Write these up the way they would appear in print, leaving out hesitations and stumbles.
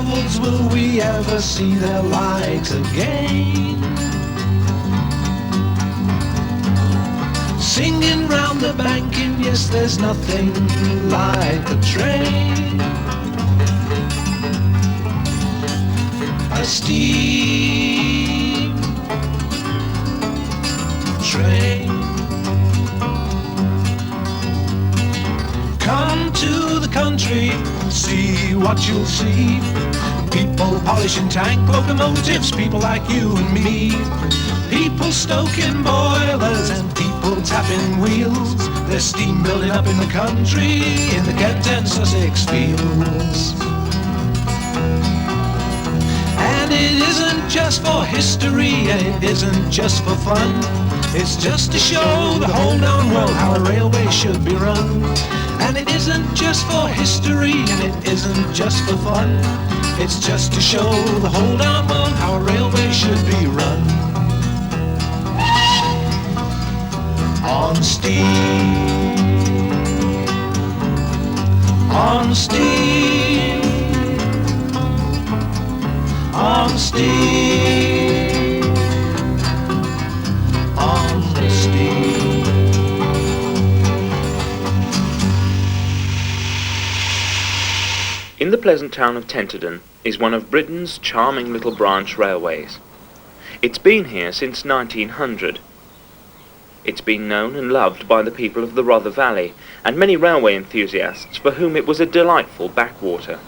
devils will we ever see their light again? Singing round the banking, yes, there's nothing like a train. A steam train. Come to the country, see what you'll see. People polishing tank locomotives, people like you and me. People stoking boilers and people tapping wheels. There's steam building up in the country, in the Kent and Sussex fields. And it isn't just for history, and it isn't just for fun. It's just to show the whole known world how a railway should be run. And it isn't just for history, and it isn't just for fun. It's just to show the whole known world how a railway should be run. On steam, on steam, on steam, on steam. In the pleasant town of Tenterden is one of Britain's charming little branch railways. It's been here since 1900. It's been known and loved by the people of the Rother Valley and many railway enthusiasts for whom it was a delightful backwater.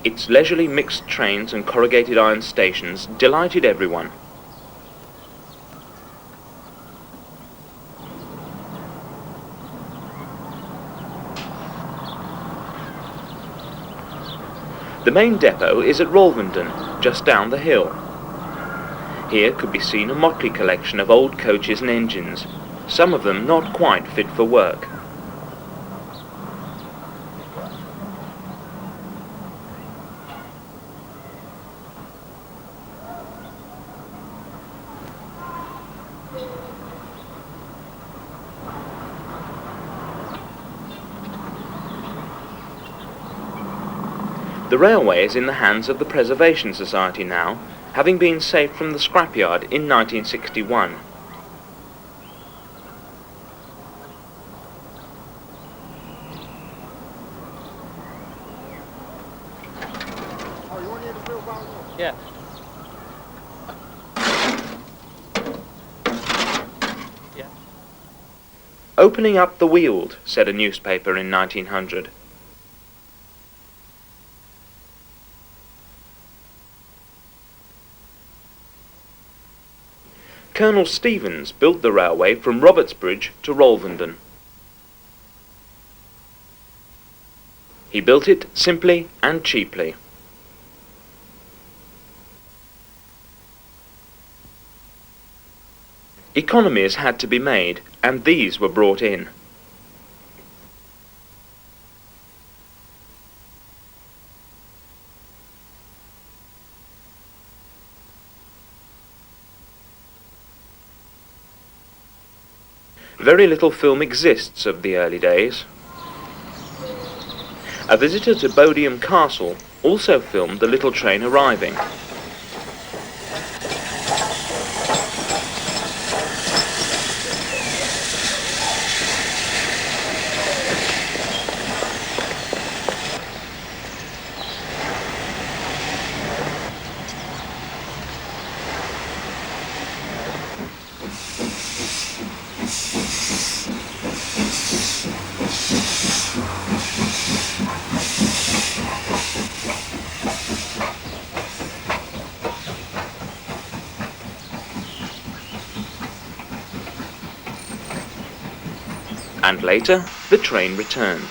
Its leisurely mixed trains and corrugated iron stations delighted everyone. The main depot is at Rolvenden, just down the hill. Here could be seen a motley collection of old coaches and engines, some of them not quite fit for work. The railway is in the hands of the Preservation Society now, having been saved from the scrapyard in 1961. Yeah. Yeah. Opening up the Weald, said a newspaper in 1900. Colonel Stevens built the railway from Robertsbridge to Rolvenden. He built it simply and cheaply. Economies had to be made, and these were brought in. Very little film exists of the early days. A visitor to Bodiam Castle also filmed the little train arriving. And later, the train returned.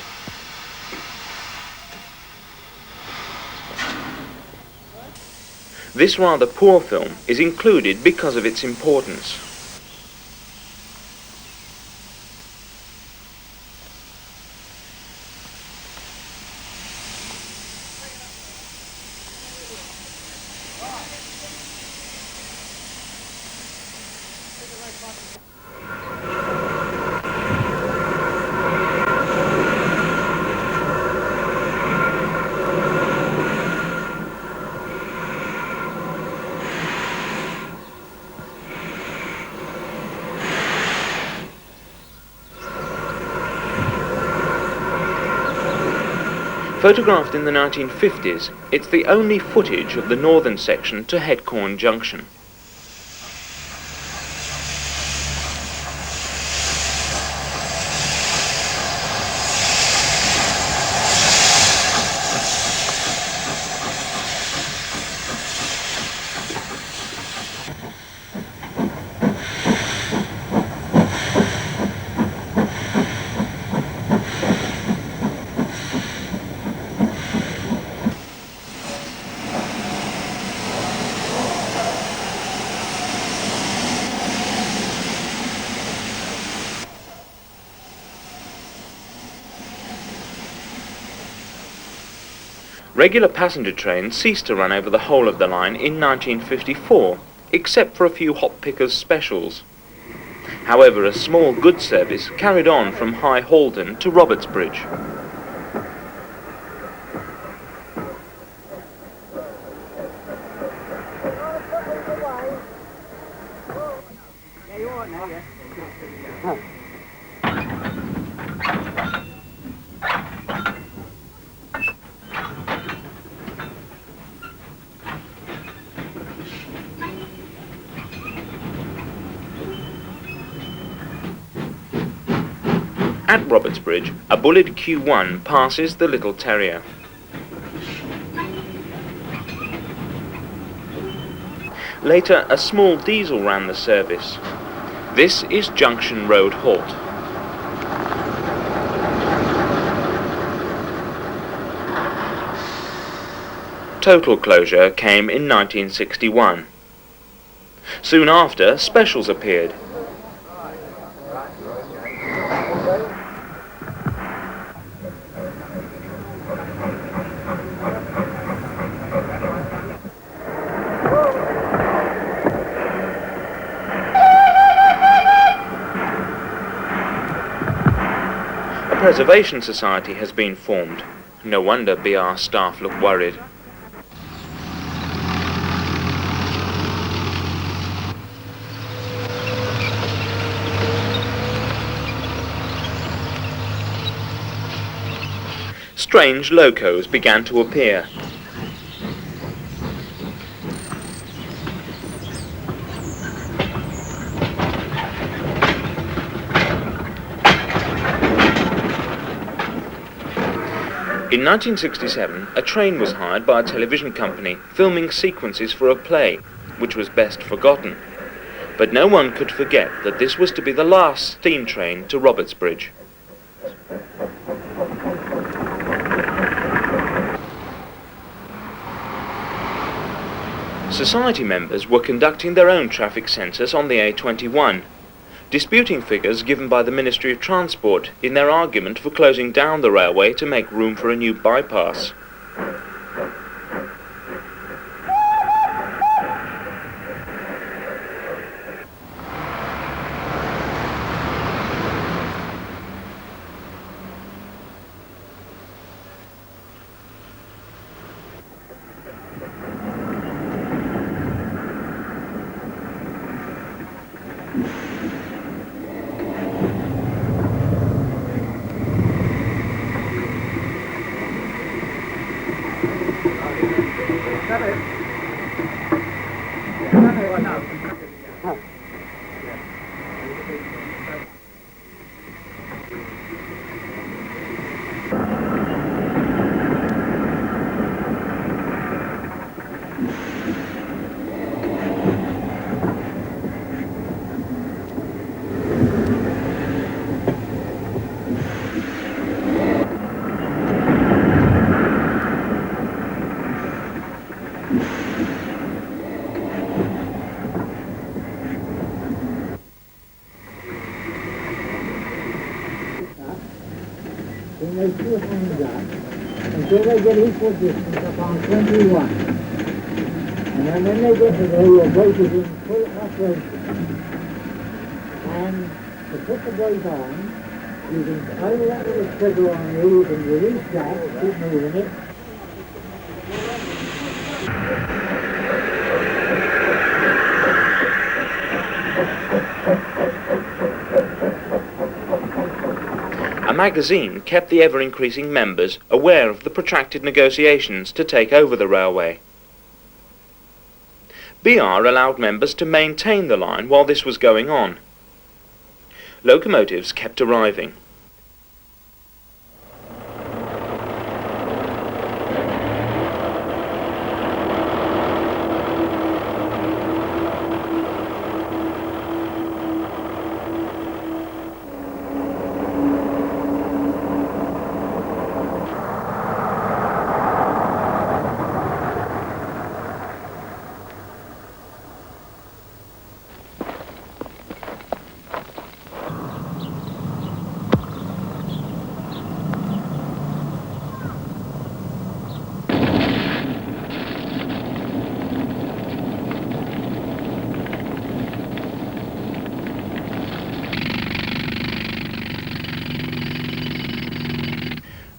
This rather poor film is included because of its importance. Photographed in the 1950s, it's the only footage of the northern section to Headcorn Junction. Regular passenger trains ceased to run over the whole of the line in 1954, except for a few hop pickers specials. However, a small goods service carried on from High Halden to Robertsbridge. At Robertsbridge, a Bullard Q1 passes the Little Terrier. Later, a small diesel ran the service. This is Junction Road Halt. Total closure came in 1961. Soon after, specials appeared. A preservation society has been formed. No wonder BR staff look worried. Strange locos began to appear. In 1967, a train was hired by a television company, filming sequences for a play, which was best forgotten. But no one could forget that this was to be the last steam train to Robertsbridge. Society members were conducting their own traffic census on the A21, disputing figures given by the Ministry of Transport in their argument for closing down the railway to make room for a new bypass. When they two hands up until they get equal distance up on 21. And then when they get to there, your brake is in full operation. And to put the brake on, you can either that little trigger on you, you can release that, keep moving it. A A magazine kept the ever-increasing members aware of the protracted negotiations to take over the railway. BR allowed members to maintain the line while this was going on. Locomotives kept arriving.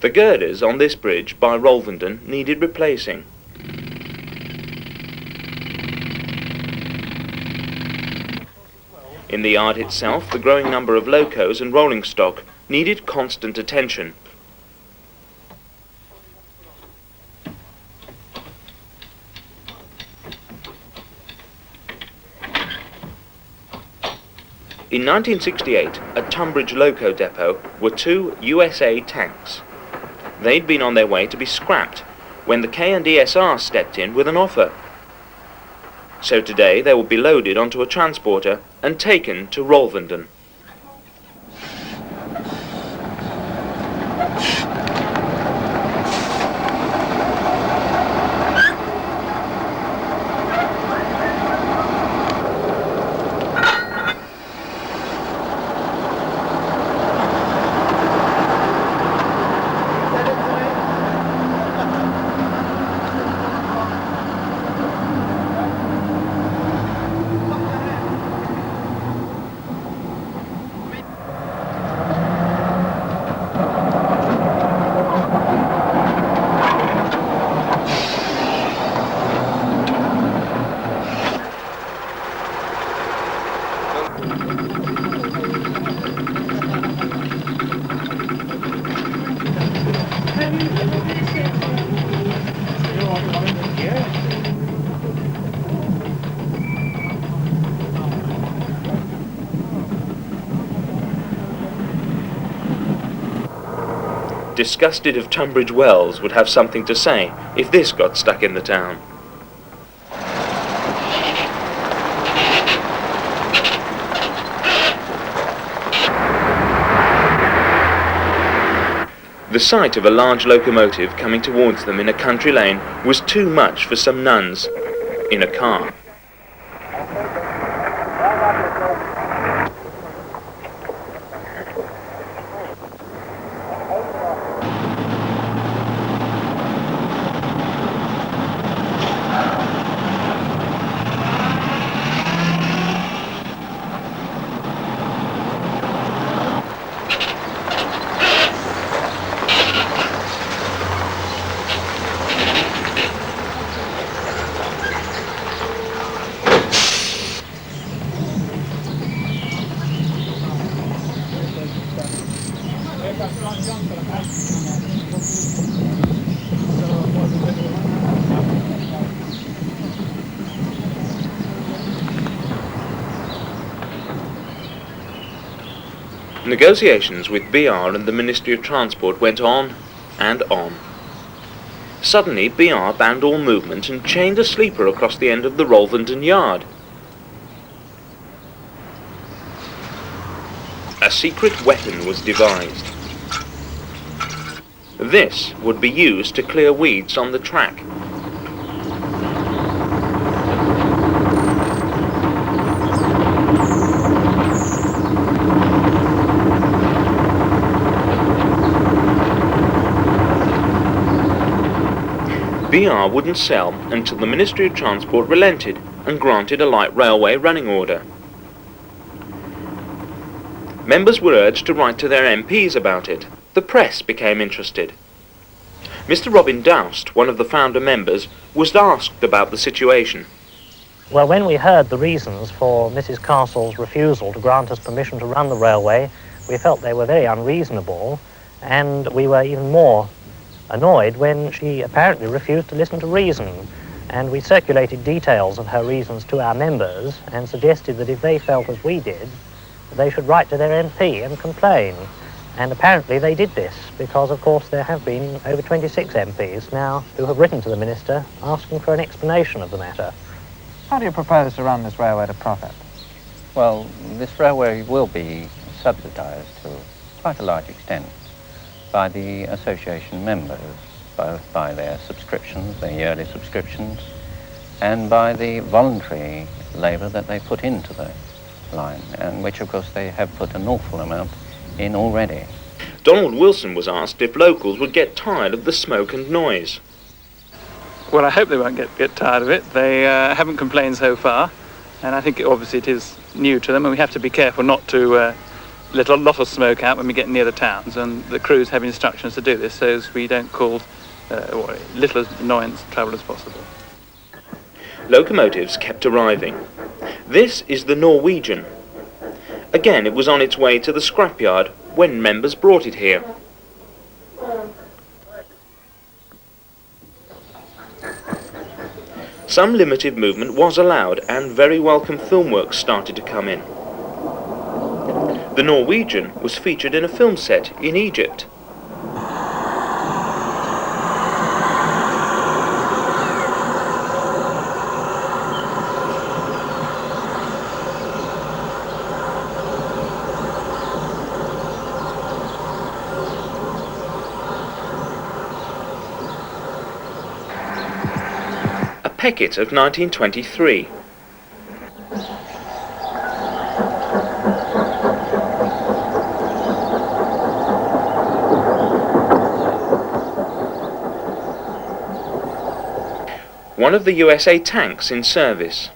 The girders on this bridge by Rolvenden needed replacing. In the yard itself, the growing number of locos and rolling stock needed constant attention. In 1968, at Tunbridge Loco Depot were 2 USA tanks. They'd been on their way to be scrapped when the K&ESR stepped in with an offer. So today they will be loaded onto a transporter and taken to Rolvenden. Disgusted if Tunbridge Wells would have something to say if this got stuck in the town. The sight of a large locomotive coming towards them in a country lane was too much for some nuns in a car. Negotiations with BR and the Ministry of Transport went on and on. Suddenly, BR banned all movement and chained a sleeper across the end of the Rolvenden yard. A secret weapon was devised. This would be used to clear weeds on the track. BR wouldn't sell until the Ministry of Transport relented and granted a light railway running order. Members were urged to write to their MPs about it. The press became interested. Mr. Robin Doust, one of the founder members, was asked about the situation. Well, when we heard the reasons for Mrs. Castle's refusal to grant us permission to run the railway, we felt they were very unreasonable, and we were even more annoyed when she apparently refused to listen to reason. And we circulated details of her reasons to our members and suggested that if they felt as we did, they should write to their MP and complain. And apparently they did this, because of course there have been over 26 MPs now who have written to the Minister asking for an explanation of the matter. How do you propose to run this railway to profit? Well, this railway will be subsidised to quite a large extent by the association members, both by their subscriptions, their yearly subscriptions, and by the voluntary labour that they put into the line, and which of course they have put an awful amount in already. Donald Wilson was asked if locals would get tired of the smoke and noise. Well, I hope they won't get tired of it. They haven't complained so far, and I think obviously it is new to them, and we have to be careful not to let a lot of smoke out when we get near the towns, and the crews have instructions to do this so as we don't cause little annoyance to travel as possible. Locomotives kept arriving. This is the Norwegian. Again, it was on its way to the scrapyard when members brought it here. Some limited movement was allowed, and very welcome film work started to come in. The Norwegian was featured in a film set in Egypt. A Peckett of 1923. One of the USA tanks in service.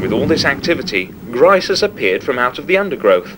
With all this activity, Grice has appeared from out of the undergrowth.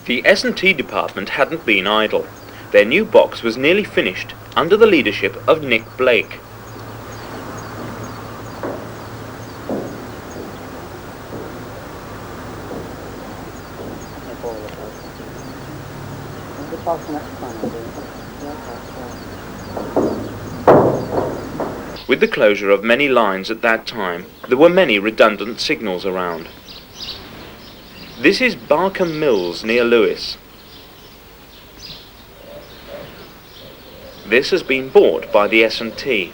The S&T department hadn't been idle. Their new box was nearly finished under the leadership of Nick Blake. With the closure of many lines at that time, there were many redundant signals around. This is Barkham Mills near Lewes. This has been bought by the S&T.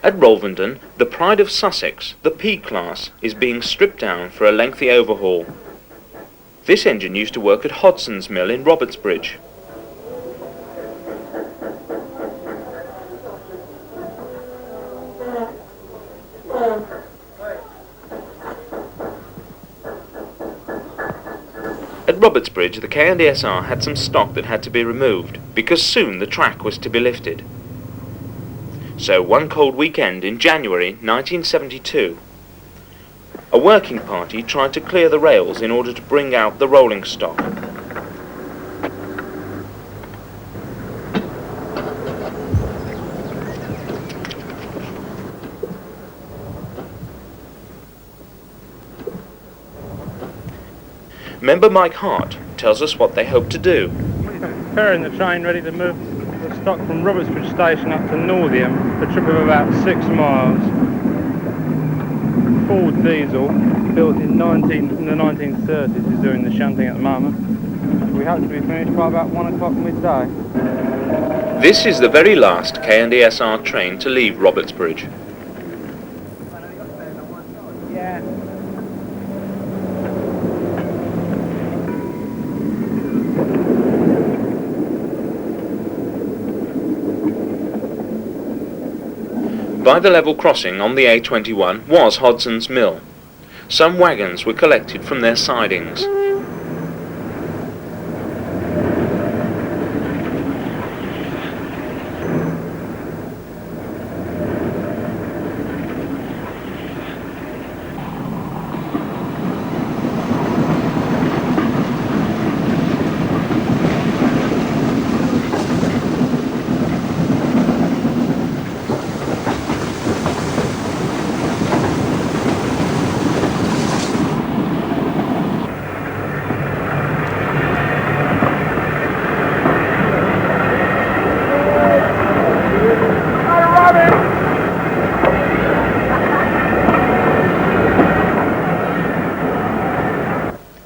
At Rolvenden, the pride of Sussex, the P-Class, is being stripped down for a lengthy overhaul. This engine used to work at Hodson's Mill in Robertsbridge. At Robertsbridge, the K&SR had some stock that had to be removed, because soon the track was to be lifted. So one cold weekend in January 1972, a working party tried to clear the rails in order to bring out the rolling stock. Member Mike Hart tells us what they hope to do. Preparing the train ready to move the stock from Robertsbridge station up to Northiam for a trip of about 6 miles. Ford diesel, built in the 1930s, is doing the shunting at the moment. We hope to be finished by about 1 o'clock midday. This is the very last K&SR train to leave Robertsbridge. Yeah. By the level crossing on the A21 was Hodson's Mill. Some wagons were collected from their sidings.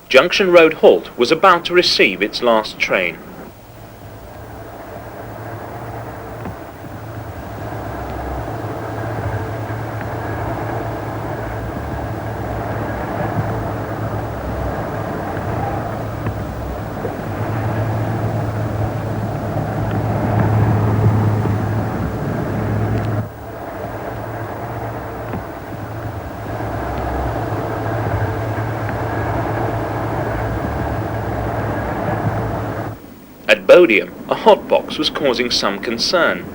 Junction Road Halt was about to receive its last train. At Bodiam, a hotbox was causing some concern.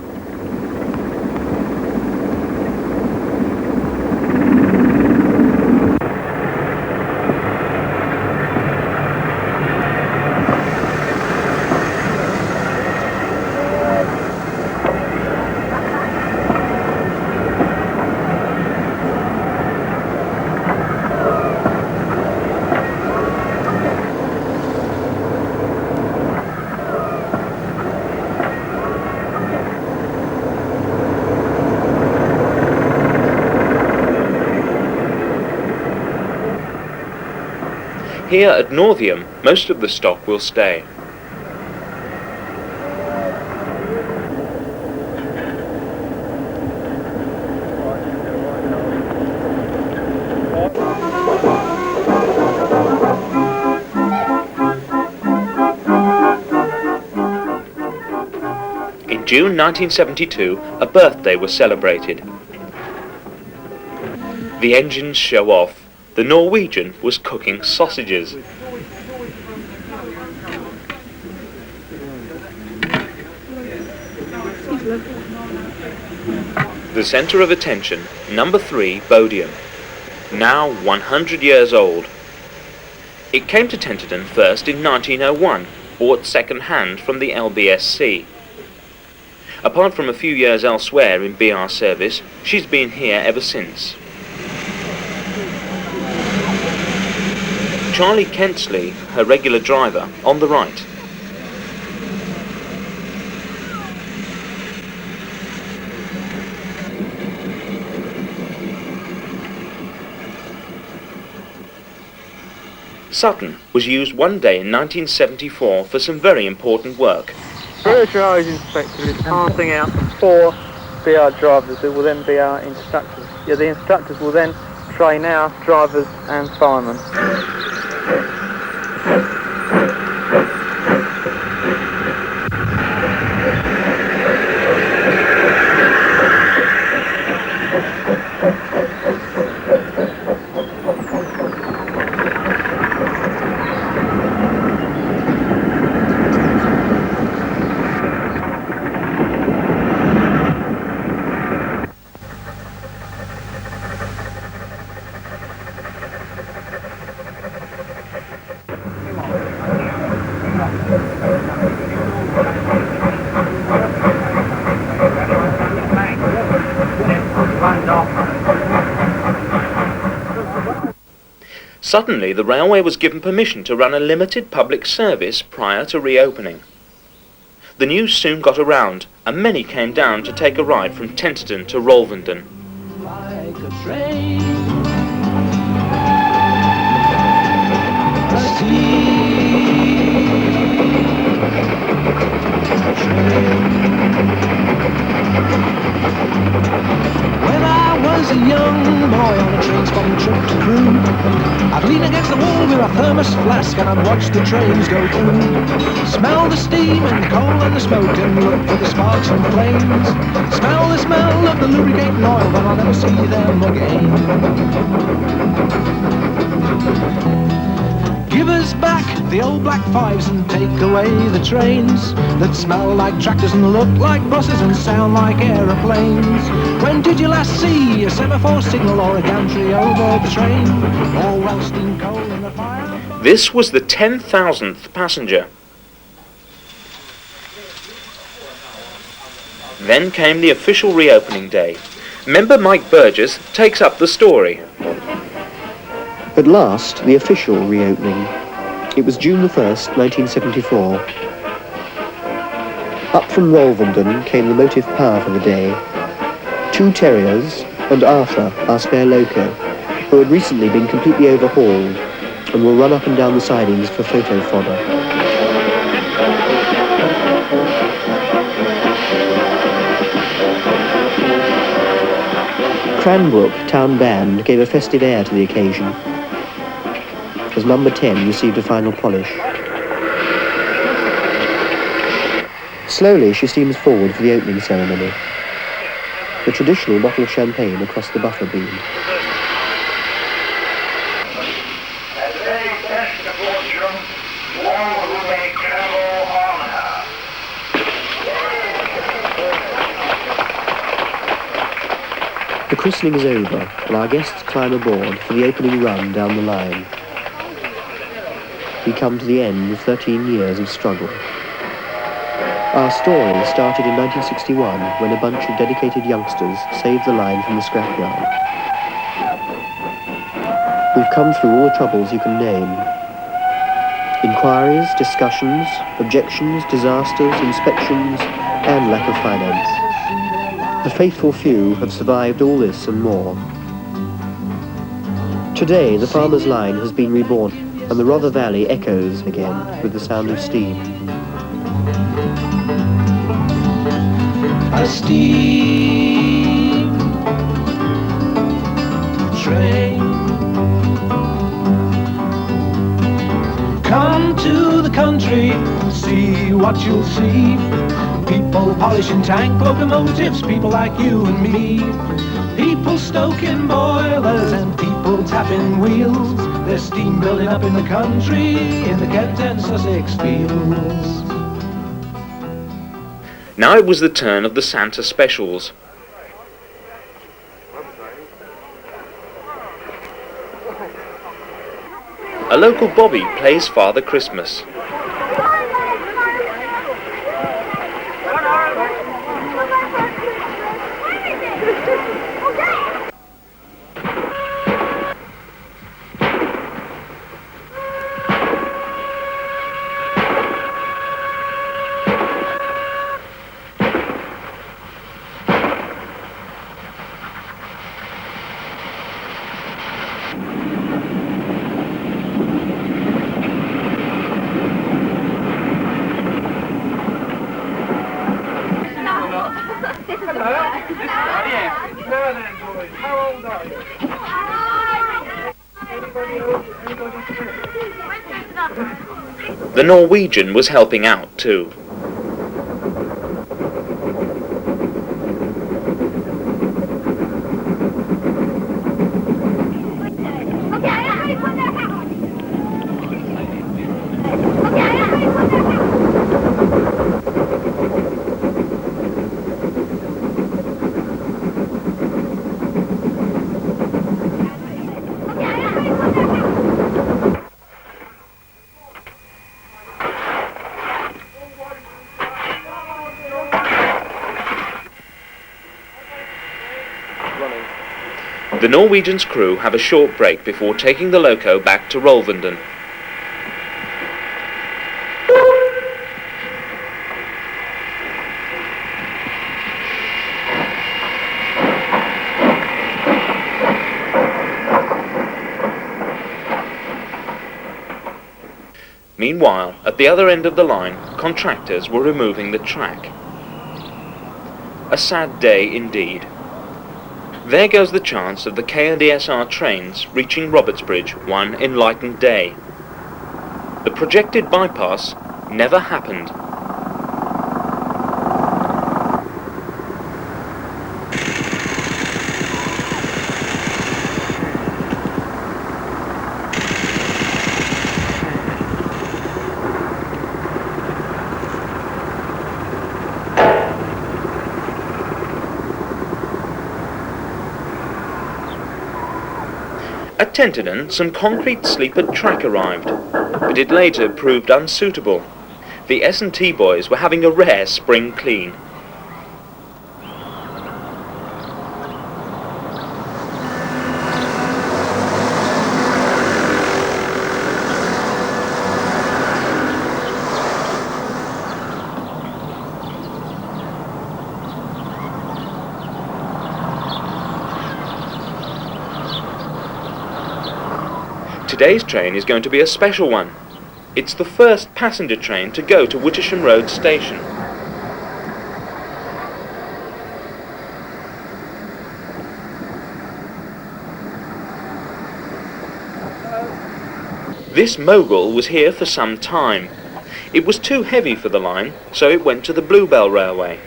Here at Northiam, most of the stock will stay. In June 1972, a birthday was celebrated. The engines show off. The Norwegian was cooking sausages. The centre of attention, number 3, Bodiam, now 100 years old. It came to Tenterden first in 1901, bought second-hand from the LBSC. Apart from a few years elsewhere in BR service, she's been here ever since. Charlie Kensley, her regular driver, on the right. Sutton was used one day in 1974 for some very important work. British Road Inspector is passing out 4 be our drivers who will then be our instructors. Yeah, the instructors will then train our drivers and firemen. Suddenly, the railway was given permission to run a limited public service prior to reopening. The news soon got around, and many came down to take a ride from Tenterden to Rolvenden. Like a train. When I was a young boy on a train-spotting trip to Crewe, I'd lean against the wall with a thermos flask and I'd watch the trains go through. Smell the steam and the coal and the smoke and look for the sparks and flames. Smell the smell of the lubricating oil, but I'll never see them again. Give us back the old black fives and take away the trains that smell like tractors and look like buses and sound like aeroplanes. When did you last see a semaphore signal or a gantry over the train? Or well steam coal in the fire? This was the 10,000th passenger. Then came the official reopening day. Member Mike Burgess takes up the story. At last, the official reopening. It was June the 1st, 1974. Up from Rolvenden came the motive power for the day. 2 terriers and Arthur, our spare loco, who had recently been completely overhauled and will run up and down the sidings for photo fodder. Cranbrook Town Band gave a festive air to the occasion, as number 10 received a final polish. Slowly she steams forward for the opening ceremony. The traditional bottle of champagne across the buffer beam. As they test the fortune, one who may travel on her. The christening is over, and our guests climb aboard for the opening run down the line. We come to the end of 13 years of struggle. Our story started in 1961 when a bunch of dedicated youngsters saved the line from the scrapyard. We've come through all the troubles you can name. Inquiries, discussions, objections, disasters, inspections, and lack of finance. The faithful few have survived all this and more. Today, the farmer's line has been reborn, and the Rother Valley echoes again with the sound of steam. A steam train. Come to the country and see what you'll see. People polishing tank locomotives, people like you and me. People stoking boilers and people tapping wheels. There's steam building up in the country, in the Kent and Sussex fields. Now it was the turn of the Santa specials. A local bobby plays Father Christmas. The Norwegian was helping out too. The Norwegian's crew have a short break before taking the loco back to Rolvenden. Meanwhile, at the other end of the line, contractors were removing the track. A sad day indeed. There goes the chance of the KNDSR trains reaching Robertsbridge one enlightened day. The projected bypass never happened. At Tenterden, some concrete sleeper track arrived, but it later proved unsuitable. The S&T boys were having a rare spring clean. Today's train is going to be a special one. It's the first passenger train to go to Wittersham Road Station. This mogul was here for some time. It was too heavy for the line, so it went to the Bluebell Railway.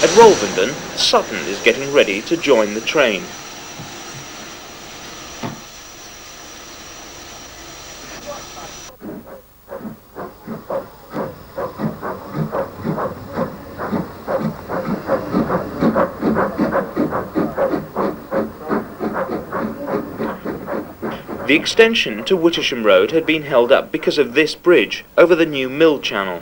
At Rolvenden, Sutton is getting ready to join the train. The extension to Wittersham Road had been held up because of this bridge over the new mill channel.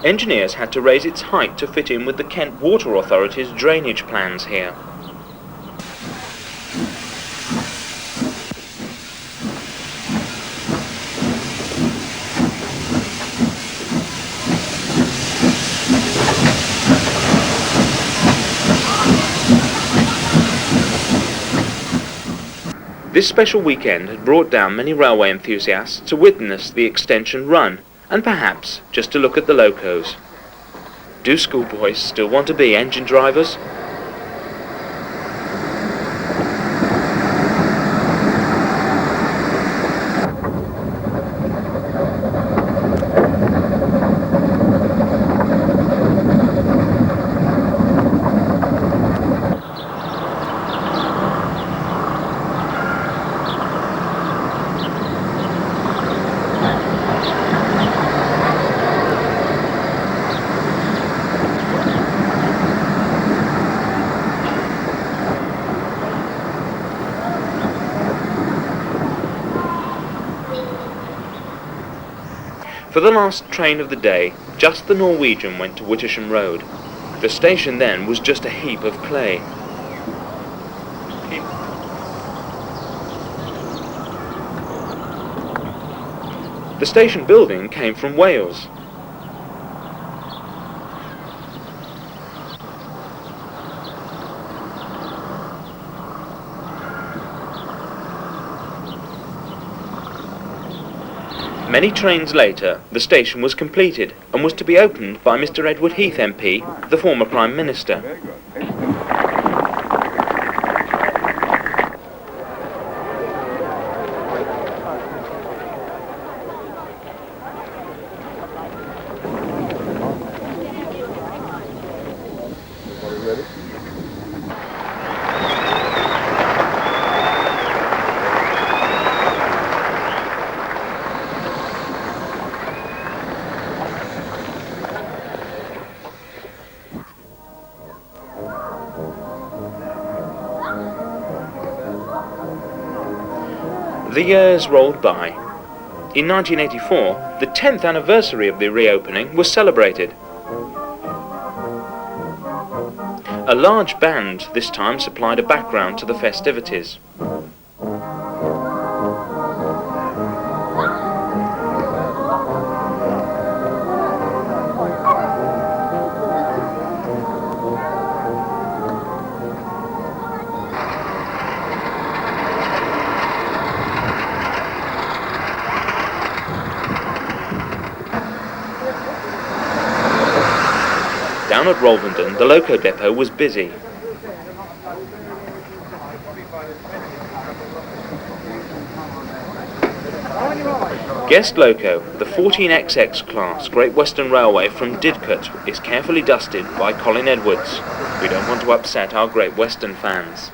Engineers had to raise its height to fit in with the Kent Water Authority's drainage plans here. This special weekend had brought down many railway enthusiasts to witness the extension run, and perhaps just to look at the locos. Do schoolboys still want to be engine drivers? For the last train of the day, just the Norwegian went to Wittersham Road. The station then was just a heap of clay. The station building came from Wales. Many trains later, the station was completed and was to be opened by Mr. Edward Heath MP, the former Prime Minister. The years rolled by. In 1984, the 10th anniversary of the reopening was celebrated. A large band this time supplied a background to the festivities. Down at Rolvenden, the loco depot was busy. Guest loco, the 14XX class Great Western Railway from Didcot, is carefully dusted by Colin Edwards. We don't want to upset our Great Western fans.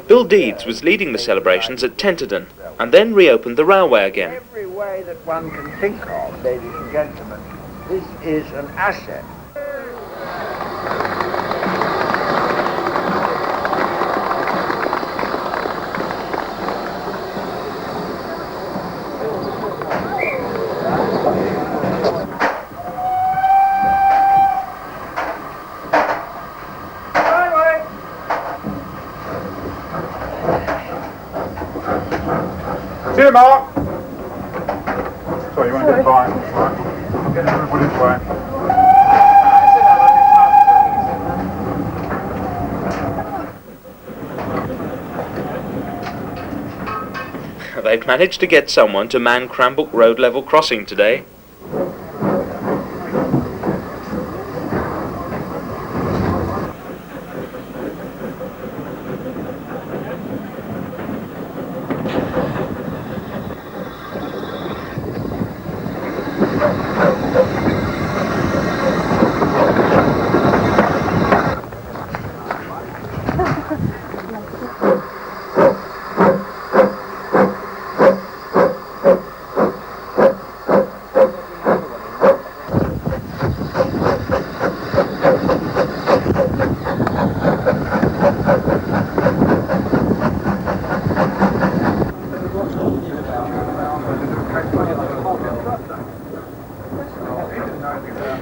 Bill Deeds was leading the celebrations at Tenterden and then reopened the railway again. Every way that one can think of, ladies and gentlemen, this is an asset. See you, Mark. Sorry, you want to get by? Right. Get everybody's way. They've managed to get someone to man Cranbrook Road level crossing today.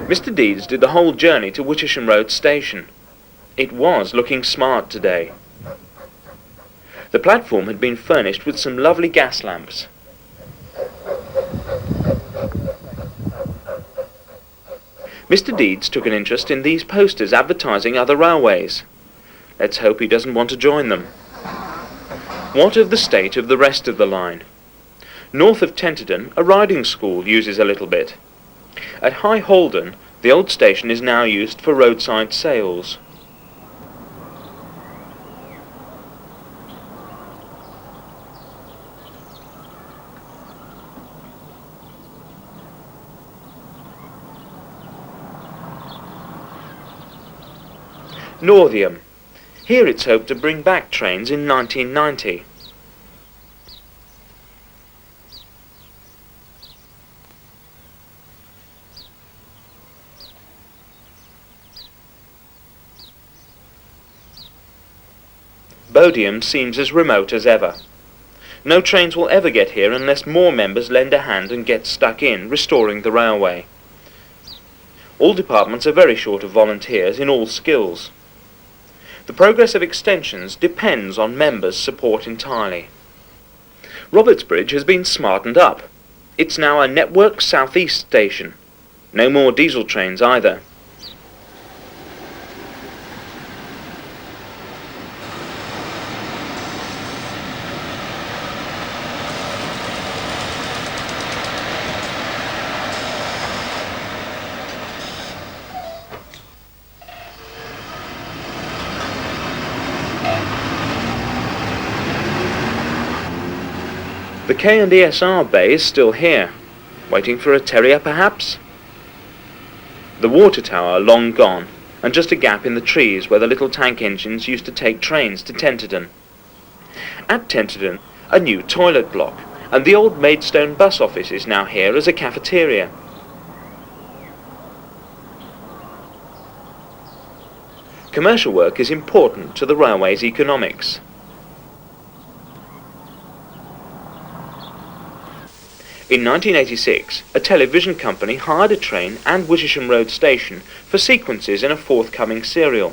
Mr. Deeds did the whole journey to Witchisham Road Station. It was looking smart today. The platform had been furnished with some lovely gas lamps. Mr. Deeds took an interest in these posters advertising other railways. Let's hope he doesn't want to join them. What of the state of the rest of the line? North of Tenterden, a riding school uses a little bit. At High Holden, the old station is now used for roadside sales. Northiam. Here it's hoped to bring back trains in 1990. Bodiam seems as remote as ever. No trains will ever get here unless more members lend a hand and get stuck in, restoring the railway. All departments are very short of volunteers in all skills. The progress of extensions depends on members' support entirely. Robertsbridge has been smartened up. It's now a Network South East station. No more diesel trains either. The K&ESR bay is still here, waiting for a terrier perhaps? The water tower long gone, and just a gap in the trees where the little tank engines used to take trains to Tenterden. At Tenterden, a new toilet block, and the old Maidstone bus office is now here as a cafeteria. Commercial work is important to the railway's economics. In 1986, a television company hired a train and Wishisham Road station for sequences in a forthcoming serial.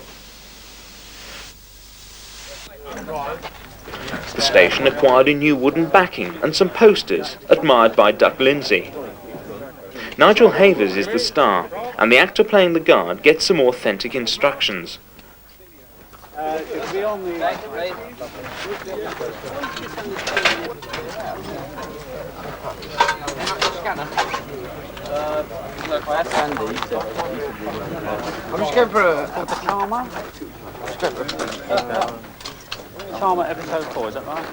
The station acquired a new wooden backing and some posters, admired by Duck Lindsay. Nigel Havers is the star, and the actor playing the guard gets some authentic instructions. I'm just going for a Charmer. Charmer episode 4, is that right?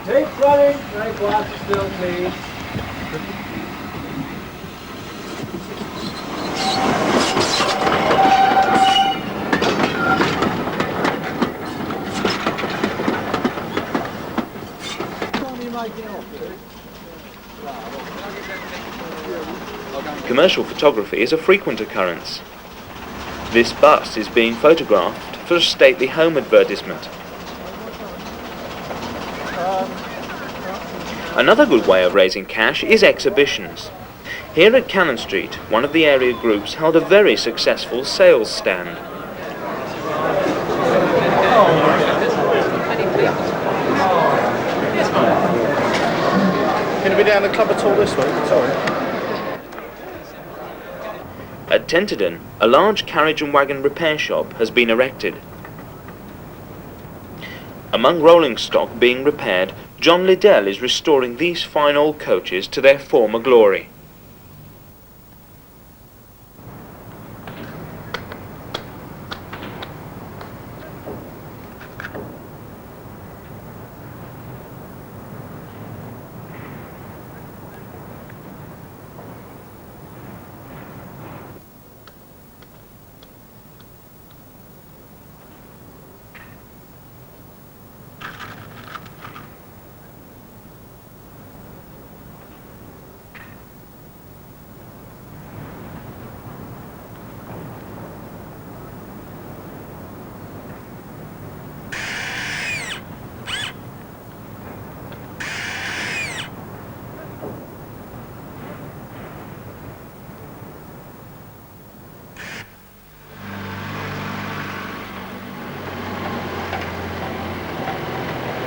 Keep running, very quiet still, please. Commercial photography is a frequent occurrence. This bus is being photographed for a stately home advertisement. Another good way of raising cash is exhibitions. Here at Cannon Street, one of the area groups held a very successful sales stand. Going to be down the club at all this week? Sorry. At Tenterden, a large carriage and wagon repair shop has been erected. Among rolling stock being repaired, John Liddell is restoring these fine old coaches to their former glory.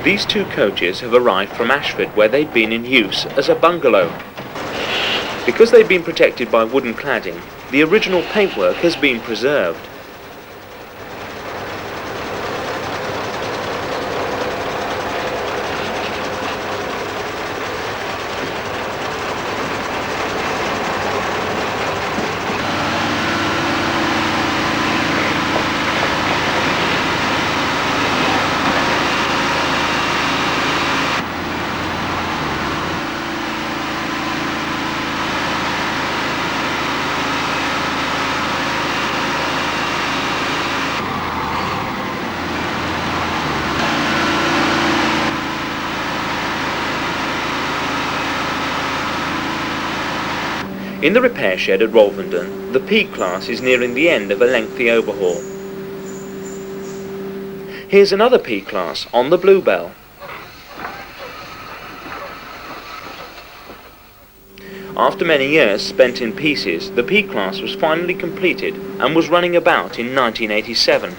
These two coaches have arrived from Ashford, where they'd been in use as a bungalow. Because they've been protected by wooden cladding, the original paintwork has been preserved. In the repair shed at Rolvenden, the P-class is nearing the end of a lengthy overhaul. Here's another P-class on the Bluebell. After many years spent in pieces, the P-class was finally completed and was running about in 1987.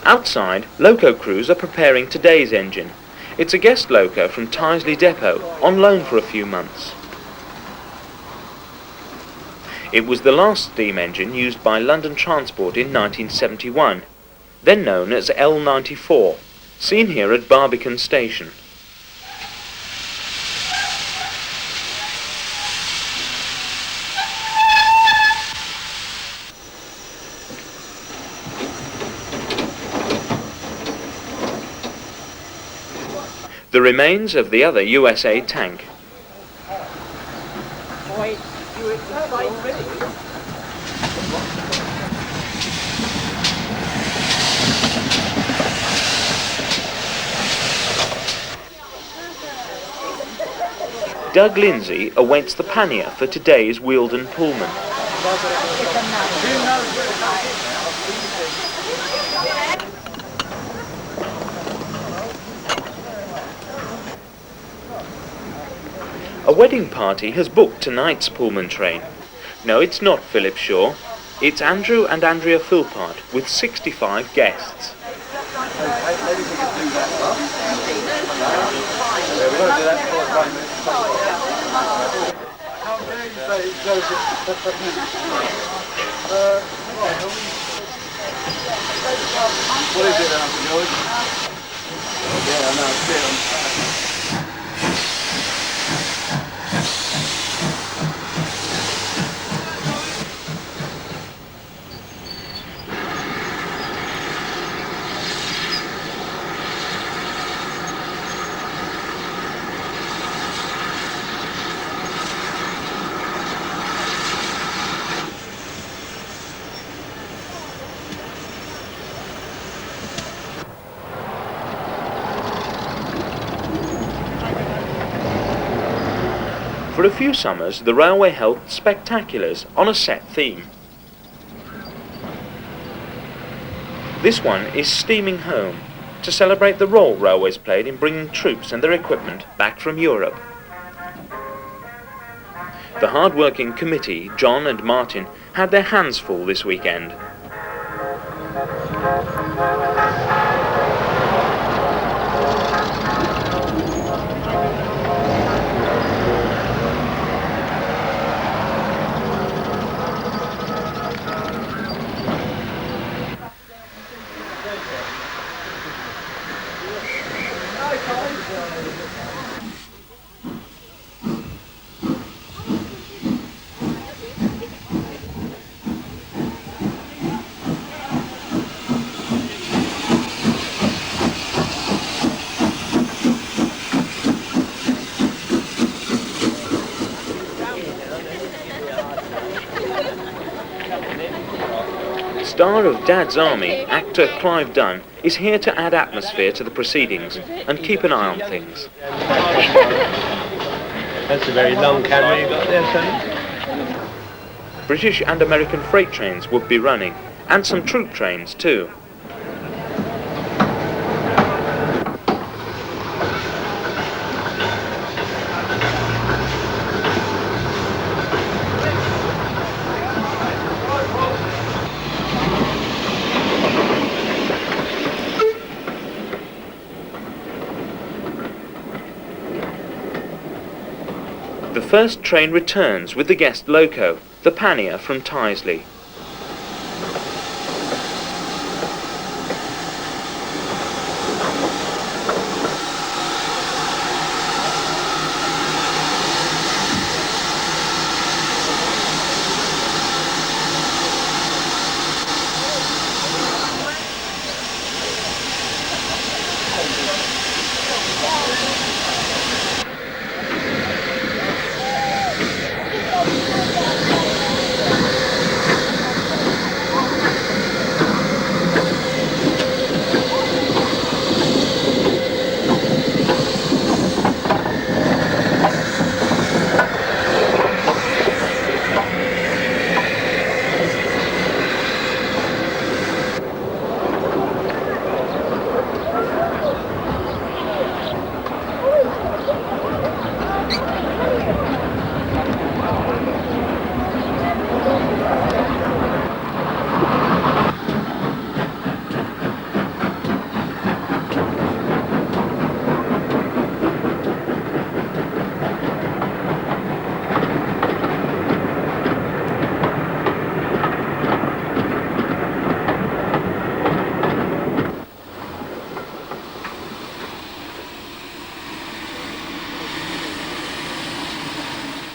Outside, loco crews are preparing today's engine. It's a guest loco from Tyseley Depot, on loan for a few months. It was the last steam engine used by London Transport in 1971, then known as L94, seen here at Barbican Station. The remains of the other USA tank. Doug Lindsay awaits the pannier for today's Wealden Pullman. A wedding party has booked tonight's Pullman train. No, it's not Philip Shaw. It's Andrew and Andrea Philpott with 65 guests. What is it, Uncle George? Yeah, I know, it's it. For a few summers, the railway held spectaculars on a set theme. This one is Steaming Home, to celebrate the role railways played in bringing troops and their equipment back from Europe. The hard-working committee, John and Martin, had their hands full this weekend. Star of Dad's Army, actor Clive Dunn, is here to add atmosphere to the proceedings and keep an eye on things. That's a very long camera you got there, son. British and American freight trains would be running, and some troop trains too. The first train returns with the guest loco, the pannier from Tyseley.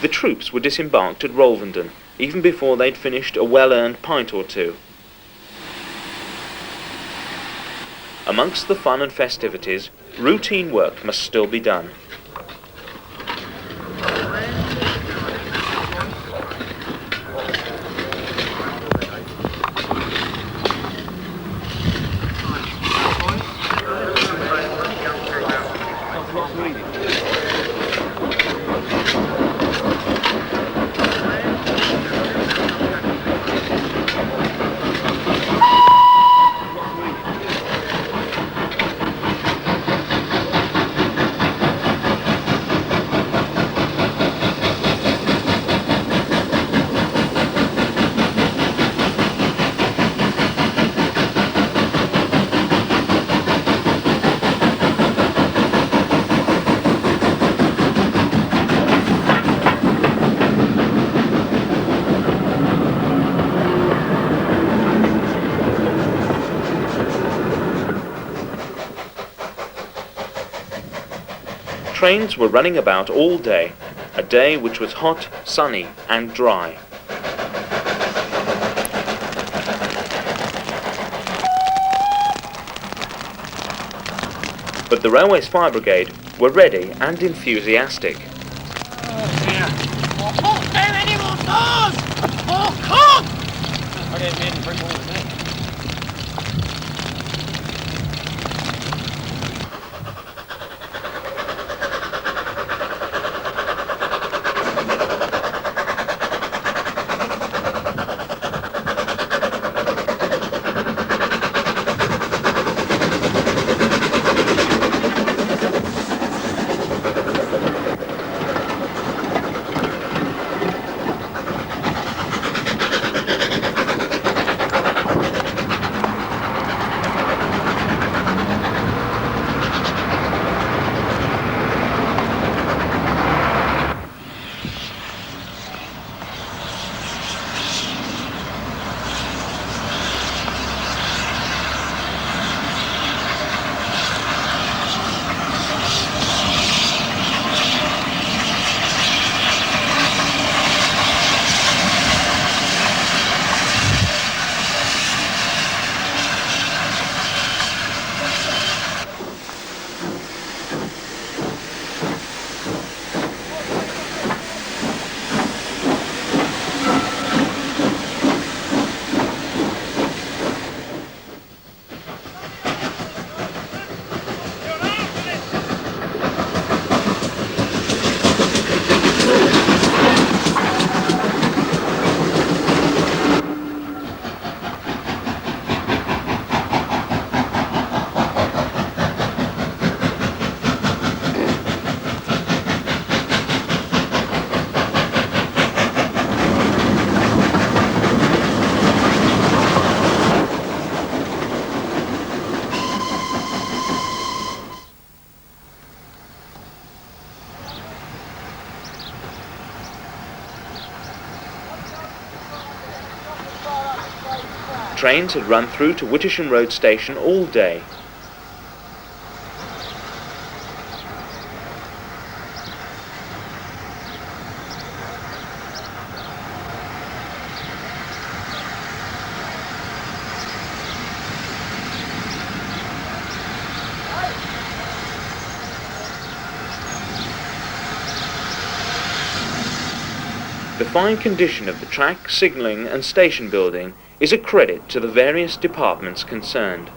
The troops were disembarked at Rolvenden, even before they'd finished a well-earned pint or two. Amongst the fun and festivities, routine work must still be done. Trains were running about all day, a day which was hot, sunny and dry. But the railway's fire brigade were ready and enthusiastic. Trains had run through to Wittersham Road Station all day. The fine condition of the track, signalling and station building is a credit to the various departments concerned.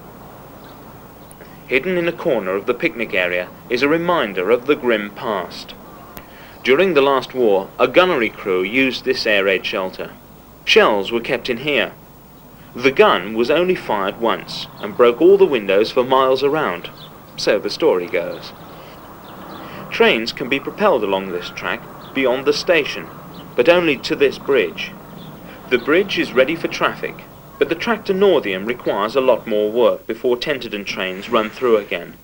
Hidden in a corner of the picnic area is a reminder of the grim past. During the last war, a gunnery crew used this air raid shelter. Shells were kept in here. The gun was only fired once and broke all the windows for miles around, so the story goes. Trains can be propelled along this track beyond the station, but only to this bridge. The bridge is ready for traffic, but the track to Northiam requires a lot more work before Tenterden trains run through again.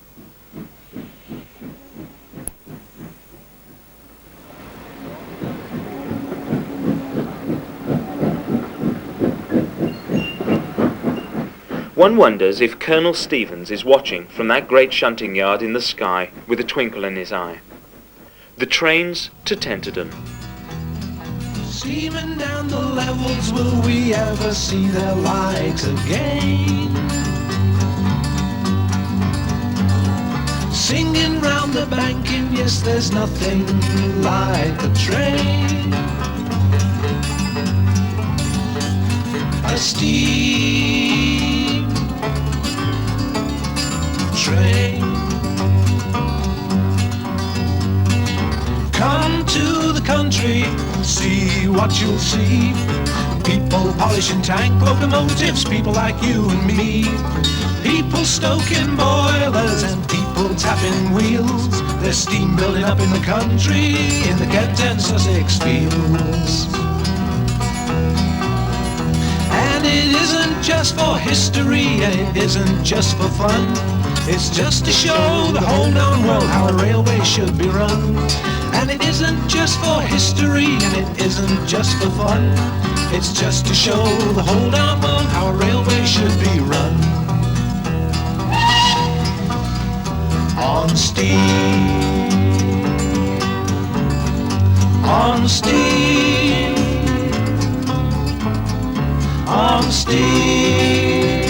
One wonders if Colonel Stevens is watching from that great shunting yard in the sky with a twinkle in his eye. The trains to Tenterden. Steaming down the levels, will we ever see their light again? Singing round the banking, yes, there's nothing like a train. A steam train. Come to the country, see what you'll see. People polishing tank locomotives, people like you and me. People stoking boilers and people tapping wheels. There's steam building up in the country, in the Kent and Sussex fields. And it isn't just for history, and it isn't just for fun. It's just to show the whole known world how a railway should be run. And it isn't just for history, and it isn't just for fun. It's just to show the whole known world how a railway should be run. On steam, on steam, on steam.